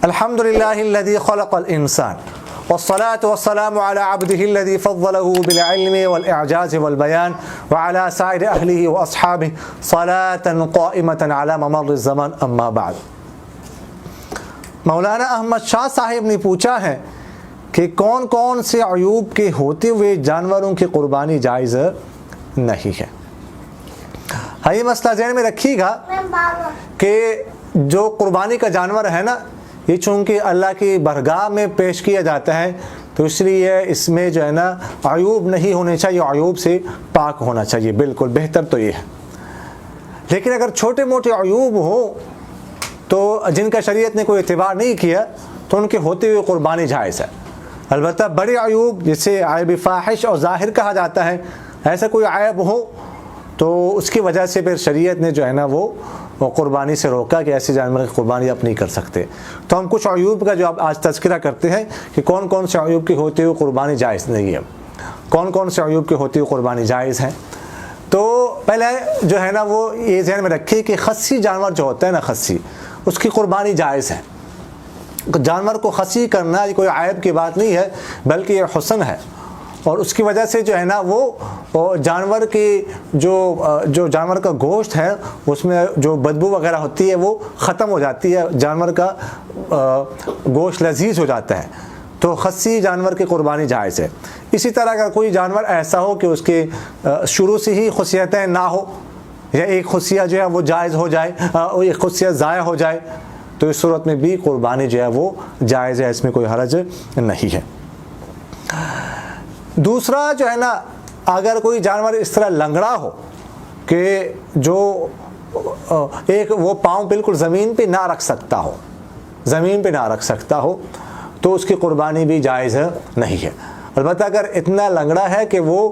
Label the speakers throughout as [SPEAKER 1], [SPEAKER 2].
[SPEAKER 1] الحمد لله الذي خلق الإنسان والصلاة والسلام على عبده الذي فضله بالعلم والإعجاز والبيان وعلى سائر أهله وأصحابه صلاة قائمة على ممر الزمان أما بعد. مولانا احمد شاہ صاحب نے پوچھا ہے کہ کون کون سے عیوب کے ہوتے ہوئے جانوروں کی قربانی جائز نہیں ہے. یہ مسئلہ ذہن میں رکھیے گا کہ جو قربانی کا جانور ہے نا، یہ چونکہ اللہ کی بارگاہ میں پیش کیا جاتا ہے تو اس لیے اس میں جو ہے نا عیوب نہیں ہونے چاہیے، عیوب سے پاک ہونا چاہیے. بالکل بہتر تو یہ ہے. لیکن اگر چھوٹے موٹے عیوب ہوں تو جن کا شریعت نے کوئی اعتبار نہیں کیا تو ان کے ہوتے ہوئے قربانی جائز ہے. البتہ بڑے عیوب جسے عیب فاحش اور ظاہر کہا جاتا ہے، ایسا کوئی عیب ہو تو اس کی وجہ سے پھر شریعت نے جو ہے نا وہ قربانی سے روکا کہ ایسے جانور کی قربانی آپ نہیں کر سکتے. تو ہم کچھ عیوب کا جو آج تذکرہ کرتے ہیں کہ کون کون سے عیوب کے ہوتے ہوئے قربانی جائز نہیں ہے، کون کون سے عیوب کے ہوتے ہوئے قربانی جائز ہیں. تو پہلے جو ہے نا وہ یہ ذہن میں رکھیے کہ خصی جانور جو ہوتا ہے نا، خصی، اس کی قربانی جائز ہے. جانور کو خصی کرنا یہ کوئی عیب کی بات نہیں ہے بلکہ یہ حسن ہے، اور اس کی وجہ سے جو ہے نا وہ جانور کی جو جانور کا گوشت ہے اس میں جو بدبو وغیرہ ہوتی ہے وہ ختم ہو جاتی ہے، جانور کا گوشت لذیذ ہو جاتا ہے. تو خصی جانور کی قربانی جائز ہے. اسی طرح اگر کوئی جانور ایسا ہو کہ اس کے شروع سے ہی خصیتیں نہ ہو، یا ایک خصیہ جو ہے وہ جائز ہو جائے اور ایک خصیہ ضائع ہو جائے، تو اس صورت میں بھی قربانی جو ہے وہ جائز ہے، اس میں کوئی حرج نہیں ہے. دوسرا جو ہے نا، اگر کوئی جانور اس طرح لنگڑا ہو کہ جو ایک وہ پاؤں بالکل زمین پہ نہ رکھ سکتا ہو، زمین پہ نہ رکھ سکتا ہو، تو اس کی قربانی بھی جائز نہیں ہے. البتہ اگر اتنا لنگڑا ہے کہ وہ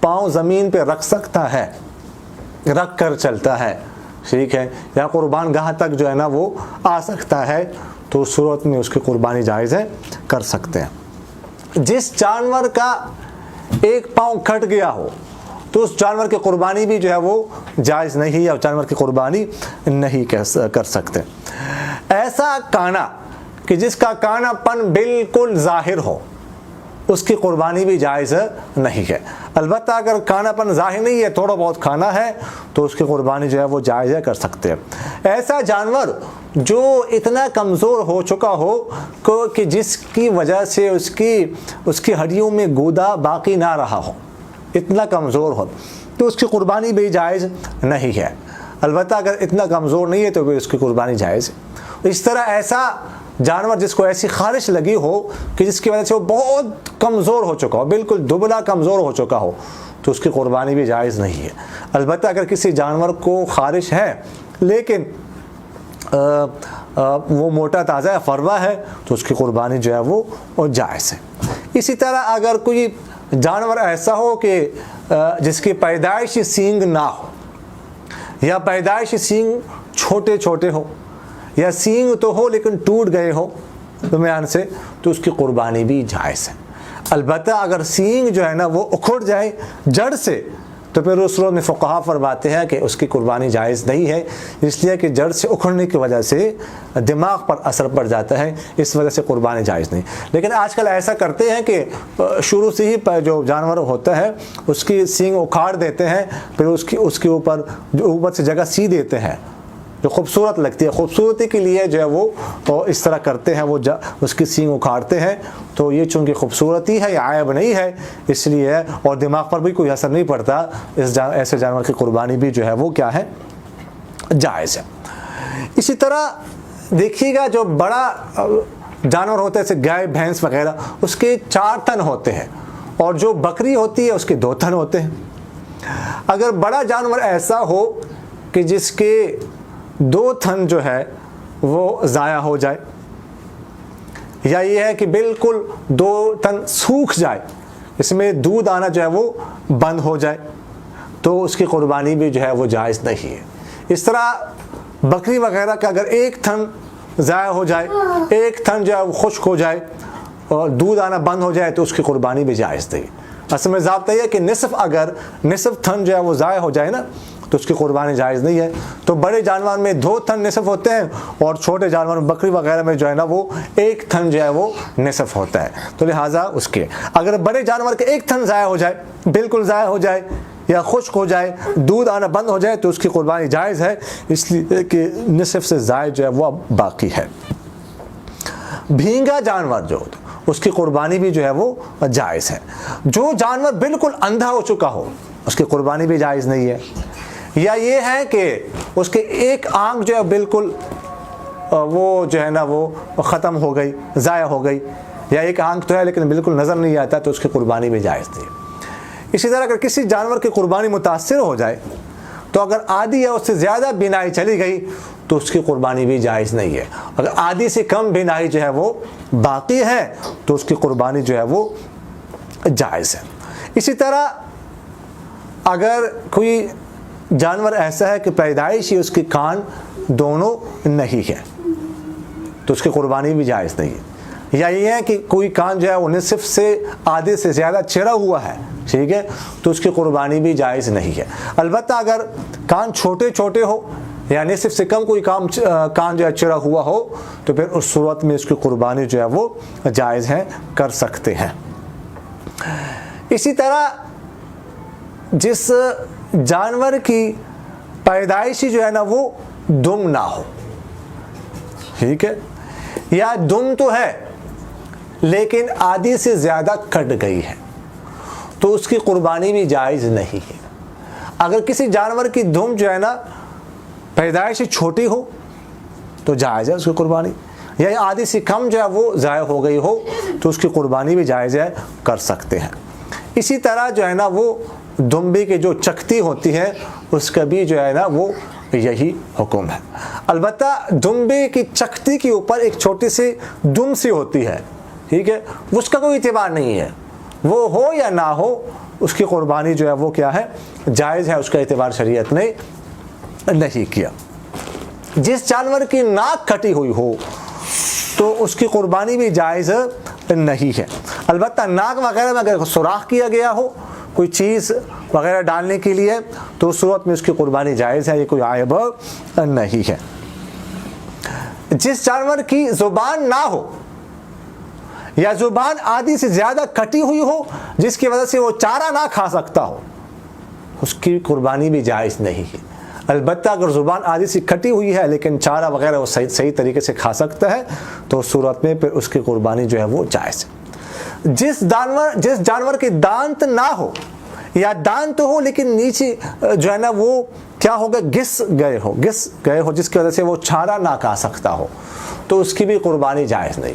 [SPEAKER 1] پاؤں زمین پہ رکھ سکتا ہے، رکھ کر چلتا ہے، ٹھیک ہے، یا قربان گاہ تک جو ہے نا وہ آ سکتا ہے، تو اس صورت میں اس کی قربانی جائز ہے، کر سکتے ہیں. جس جانور کا ایک پاؤں کٹ گیا ہو تو اس جانور کی قربانی بھی جو ہے وہ جائز نہیں ہے، یا جانور کی قربانی نہیں کر سکتے. ایسا کانا کہ جس کا کانا پن بالکل ظاہر ہو، اس کی قربانی بھی جائز نہیں ہے. البتہ اگر کانا پن ظاہر نہیں ہے، تھوڑا بہت کھانا ہے، تو اس کی قربانی جو ہے وہ جائز ہے، کر سکتے ہیں. ایسا جانور جو اتنا کمزور ہو چکا ہو کہ جس کی وجہ سے اس کی ہڈیوں میں گودا باقی نہ رہا ہو، اتنا کمزور ہو، تو اس کی قربانی بھی جائز نہیں ہے. البتہ اگر اتنا کمزور نہیں ہے تو بھی اس کی قربانی جائز ہے. اس طرح ایسا جانور جس کو ایسی خارش لگی ہو کہ جس کی وجہ سے وہ بہت کمزور ہو چکا ہو، بالکل دبلا کمزور ہو چکا ہو، تو اس کی قربانی بھی جائز نہیں ہے. البتہ اگر کسی جانور کو خارش ہے لیکن وہ موٹا تازہ فروا ہے، تو اس کی قربانی جو ہے وہ جائز ہے. اسی طرح اگر کوئی جانور ایسا ہو کہ جس کی پیدائشی سینگ نہ ہو، یا پیدائشی سینگ چھوٹے چھوٹے ہو، یا سینگ تو ہو لیکن ٹوٹ گئے ہو درمیان سے، تو اس کی قربانی بھی جائز ہے. البتہ اگر سینگ جو ہے نا وہ اکھڑ جائے جڑ سے، تو پھر اس صورت میں فقہا فرماتے ہیں کہ اس کی قربانی جائز نہیں ہے، اس لیے کہ جڑ سے اکھڑنے کی وجہ سے دماغ پر اثر پڑ جاتا ہے، اس وجہ سے قربانی جائز نہیں. لیکن آج کل ایسا کرتے ہیں کہ شروع سے ہی جو جانور ہوتا ہے اس کی سینگ اکھاڑ دیتے ہیں، پھر اس کے اوپر جو اوپر سے جگہ سی دیتے ہیں جو خوبصورت لگتی ہے، خوبصورتی کے لیے جو ہے وہ اس طرح کرتے ہیں، وہ اس کی سینگ اکھاڑتے ہیں. تو یہ چونکہ خوبصورتی ہے، یہ عیب نہیں ہے، اس لیے، اور دماغ پر بھی کوئی اثر نہیں پڑتا، ایسے جانور کی قربانی بھی جو ہے وہ کیا ہے، جائز ہے. اسی طرح دیکھیے گا جو بڑا جانور ہوتا ہے جیسے گائے بھینس وغیرہ، اس کے 4 تن ہوتے ہیں، اور جو بکری ہوتی ہے اس کے 2 تن ہوتے ہیں. اگر بڑا جانور ایسا ہو کہ جس کے 2 تھن جو ہے وہ ضائع ہو جائے، یا یہ ہے کہ بالکل 2 تن سوکھ جائے، اس میں دودھ آنا جو ہے وہ بند ہو جائے، تو اس کی قربانی بھی جو ہے وہ جائز نہیں ہے. اس طرح بکری وغیرہ کا اگر 1 تھن ضائع ہو جائے، 1 تھن جو ہے وہ خشک ہو جائے اور دودھ آنا بند ہو جائے، تو اس کی قربانی بھی جائز نہیں. اصل میں ضابطہ یہ ہے کہ نصف تھن جو ہے وہ ضائع ہو جائے نا، تو تو اس کی قربانی جائز نہیں ہے. تو بڑے جانور میں 2 تھن نصف ہوتے ہیں اور چھوٹے جانور میں بکری وغیرہ میں جو ہے نا وہ 1 تھن جو ہے وہ نصف ہوتا ہے. تو لہٰذا اس کے اگر بڑے جانور کے 1 تھن ضائع ہو جائے, بالکل ضائع ہو جائے یا خشک ہو جائے, دودھ آنا بند ہو جائے, تو اس کی قربانی جائز ہے, اس لیے کہ نصف سے زائد جو ہے وہ اب باقی ہے. بھینگا جانور جو اس کی قربانی بھی جو ہے وہ جائز ہے. جو جانور بالکل اندھا ہو چکا ہو اس کی قربانی بھی جائز نہیں ہے. یا یہ ہے کہ اس کی ایک آنکھ جو ہے بالکل وہ جو ہے نا وہ ختم ہو گئی, ضائع ہو گئی, یا ایک آنکھ تو ہے لیکن بالکل نظر نہیں آتا, تو اس کی قربانی بھی جائز نہیں ہے. اسی طرح اگر کسی جانور کی قربانی متاثر ہو جائے تو اگر آدھی یا اس سے زیادہ بینائی چلی گئی تو اس کی قربانی بھی جائز نہیں ہے. اگر آدھی سے کم بینائی جو ہے وہ باقی ہے تو اس کی قربانی جو ہے وہ جائز ہے. اسی طرح اگر کوئی جانور ایسا ہے کہ پیدائش ہی اس کے کان دونوں نہیں ہے تو اس کی قربانی بھی جائز نہیں ہے. یا یہ ہے کہ کوئی کان جو ہے وہ نصف سے آدھے سے زیادہ چڑھا ہوا ہے, ٹھیک ہے, تو اس کی قربانی بھی جائز نہیں ہے. البتہ اگر کان چھوٹے چھوٹے ہو یا نصف سے کم کوئی کان جو ہے چڑھا ہوا ہو تو پھر اس صورت میں اس کی قربانی جو ہے وہ جائز ہے, کر سکتے ہیں. اسی طرح جس جانور کی پیدائشی جو ہے نا وہ دم نہ ہو, ٹھیک ہے, یا دم تو ہے لیکن آدھی سے زیادہ کٹ گئی ہے تو اس کی قربانی بھی جائز نہیں ہے. اگر کسی جانور کی دم جو ہے نا پیدائشی چھوٹی ہو تو جائز ہے اس کی قربانی, یا آدھی سے کم جو ہے وہ ضائع ہو گئی ہو تو اس کی قربانی بھی جائز ہے, کر سکتے ہیں. اسی طرح جو ہے نا وہ دمبی کی جو چکتی ہوتی ہے اس کا بھی جو ہے نا وہ یہی حکم ہے. البتہ دمبی کی چکتی کے اوپر ایک چھوٹی سی دم سی ہوتی ہے, ٹھیک ہے, اس کا کوئی اعتبار نہیں ہے, وہ ہو یا نہ ہو اس کی قربانی جو ہے وہ کیا ہے, جائز ہے, اس کا اعتبار شریعت نے نہیں کیا. جس جانور کی ناک کٹی ہوئی ہو تو اس کی قربانی بھی جائز نہیں ہے. البتہ ناک وغیرہ میں اگر سوراخ کیا گیا ہو کوئی چیز وغیرہ ڈالنے کے لیے تو اس صورت میں اس کی قربانی جائز ہے, یہ کوئی عیب نہیں ہے. جس جانور کی زبان نہ ہو یا زبان آدھی سے زیادہ کٹی ہوئی ہو جس کی وجہ سے وہ چارہ نہ کھا سکتا ہو اس کی قربانی بھی جائز نہیں ہے. البتہ اگر زبان آدھی سے کٹی ہوئی ہے لیکن چارہ وغیرہ وہ صحیح طریقے سے کھا سکتا ہے تو اس صورت میں پھر اس کی قربانی جو ہے وہ جائز ہے. جس جانور کے دانت نہ ہو یا دانت ہو لیکن نیچے جو ہے نا وہ کیا ہوگا, گس گئے ہو جس کی وجہ سے وہ چارہ نہ کھا سکتا ہو تو اس کی بھی قربانی جائز نہیں.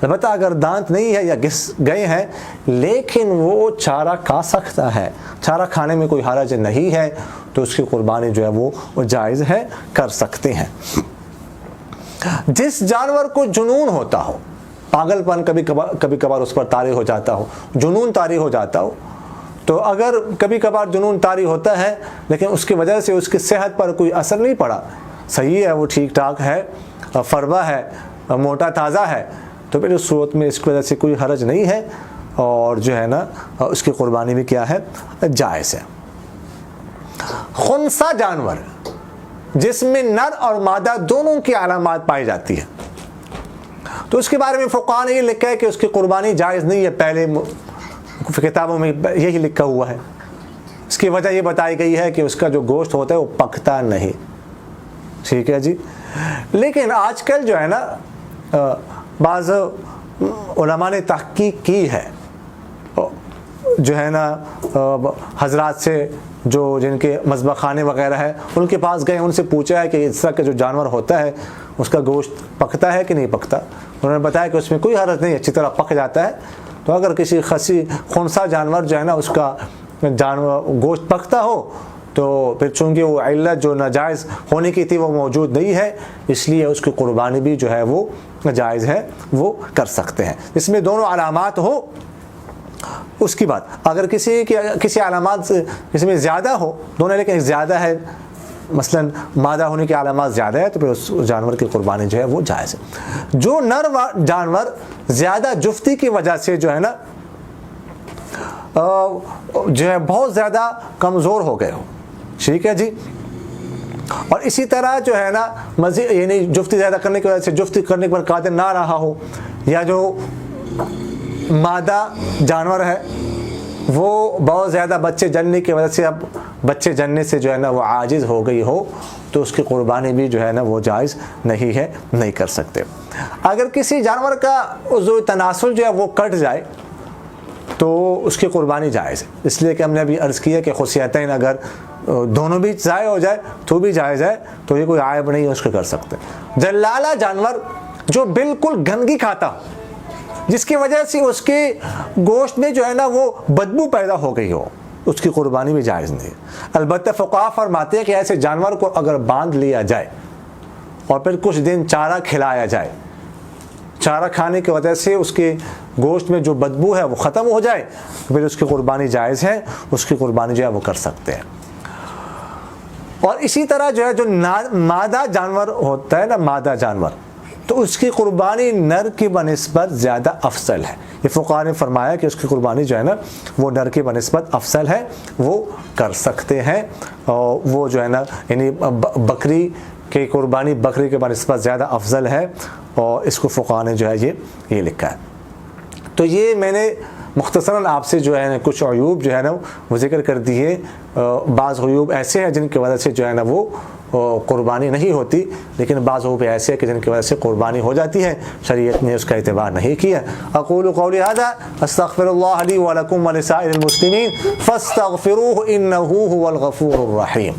[SPEAKER 1] البتہ اگر دانت نہیں ہے یا گس گئے ہیں لیکن وہ چارہ کھا سکتا ہے, چارہ کھانے میں کوئی حرج نہیں ہے, تو اس کی قربانی جو ہے وہ جائز ہے, کر سکتے ہیں. جس جانور کو جنون ہوتا ہو, پاگل پن کبھی کبھار اس پر طاری ہو جاتا ہو, جنون طاری ہو جاتا ہو, تو اگر کبھی کبھار جنون طاری ہوتا ہے لیکن اس کی وجہ سے اس کی صحت پر کوئی اثر نہیں پڑا, صحیح ہے, وہ ٹھیک ٹھاک ہے, فربا ہے, موٹا تازہ ہے, تو پھر اس صورت میں اس کی وجہ سے کوئی حرج نہیں ہے اور جو ہے نا اس کی قربانی بھی کیا ہے, جائز ہے. خنثی جانور جس میں نر اور مادہ دونوں کی علامات پائی جاتی ہے تو اس کے بارے میں فقہاء نے یہ لکھا ہے کہ اس کی قربانی جائز نہیں ہے. پہلے کتابوں میں یہی لکھا ہوا ہے. اس کی وجہ یہ بتائی گئی ہے کہ اس کا جو گوشت ہوتا ہے وہ پکتا نہیں, ٹھیک ہے جی. لیکن آج کل جو ہے نا بعض علماء نے تحقیق کی ہے, جو ہے نا حضرات سے جو جن کے مذبح خانے وغیرہ ہے ان کے پاس گئے, ان سے پوچھا ہے کہ اس طرح کا جو جانور ہوتا ہے اس کا گوشت پکتا ہے کہ نہیں پکتا. انہوں نے بتایا کہ اس میں کوئی حرج نہیں, اچھی طرح پک جاتا ہے. تو اگر کسی خنثی جانور جو ہے نا اس کا گوشت پکتا ہو تو پھر چونکہ وہ علت جو ناجائز ہونے کی تھی وہ موجود نہیں ہے, اس لیے اس کی قربانی بھی جو ہے وہ جائز ہے, وہ کر سکتے ہیں. اس میں دونوں علامات ہو اس کی بات. اگر کسی علامات کسی میں زیادہ ہو دونوں لیکن زیادہ ہے, مثلا مادہ ہونے کی علامات زیادہ ہے, تو پھر اس جانور کی قربانی جو ہے وہ جائز ہے. جو نر جانور زیادہ جفتی کی وجہ سے جو ہے نا جو ہے بہت زیادہ کمزور ہو گئے ہو, ٹھیک ہے جی, اور اسی طرح جو ہے نا مزید یعنی جفتی زیادہ کرنے کی وجہ سے جفتی کرنے پر قادر نہ رہا ہو، یا جو مادہ جانور ہے وہ بہت زیادہ بچے جننے کی وجہ سے اب بچے جننے سے جو ہے نا وہ عاجز ہو گئی ہو، تو اس کی قربانی بھی جو ہے نا وہ جائز نہیں ہے، نہیں کر سکتے۔ اگر کسی جانور کا عضو تناسل جو ہے وہ کٹ جائے تو اس کی قربانی جائز ہے، اس لیے کہ ہم نے ابھی عرض کیا کہ خصیتین اگر دونوں بھی ضائع ہو جائے تو بھی جائز ہے، تو یہ کوئی عائب نہیں ہے، اس کو کر سکتے۔ جلالہ جانور جو بالکل گندگی کھاتا ہو، جس کی وجہ سے اس کے گوشت میں جو ہے نا وہ بدبو پیدا ہو گئی ہو، اس کی قربانی بھی جائز نہیں ہے۔ البتہ فقہا فرماتے ہیں کہ ایسے جانور کو اگر باندھ لیا جائے اور پھر کچھ دن چارہ کھلایا جائے، چارہ کھانے کی وجہ سے اس کے گوشت میں جو بدبو ہے وہ ختم ہو جائے، پھر اس کی قربانی جائز ہے، اس کی قربانی جو ہے وہ کر سکتے ہیں۔ اور اسی طرح جو ہے جو مادہ جانور ہوتا ہے نا، مادہ جانور، تو اس کی قربانی نر کی بنسبت زیادہ افضل ہے۔ یہ فقہا نے فرمایا کہ اس کی قربانی جو ہے نا وہ نر کی بنسبت افضل ہے، وہ کر سکتے ہیں۔ اور وہ جو ہے نا یعنی بکری کی قربانی بکری کے بنسبت زیادہ افضل ہے، اور اس کو فقہا نے جو ہے یہ لکھا ہے۔ تو یہ میں نے مختصراً آپ سے جو ہے نا کچھ عیوب جو ہے نا وہ ذکر کر دیے۔ بعض عیوب ایسے ہیں جن کی وجہ سے جو ہے نا وہ قربانی نہیں ہوتی، لیکن بعض عیوب ایسے ہیں کہ جن کی وجہ سے قربانی ہو جاتی ہے، شریعت نے اس کا اعتبار نہیں کیا۔ اقول قولی ھذا استغفر اللہ لی ولکم ولسائر المسلمین فاستغفروہ انہ ھو الغفور الرحیم۔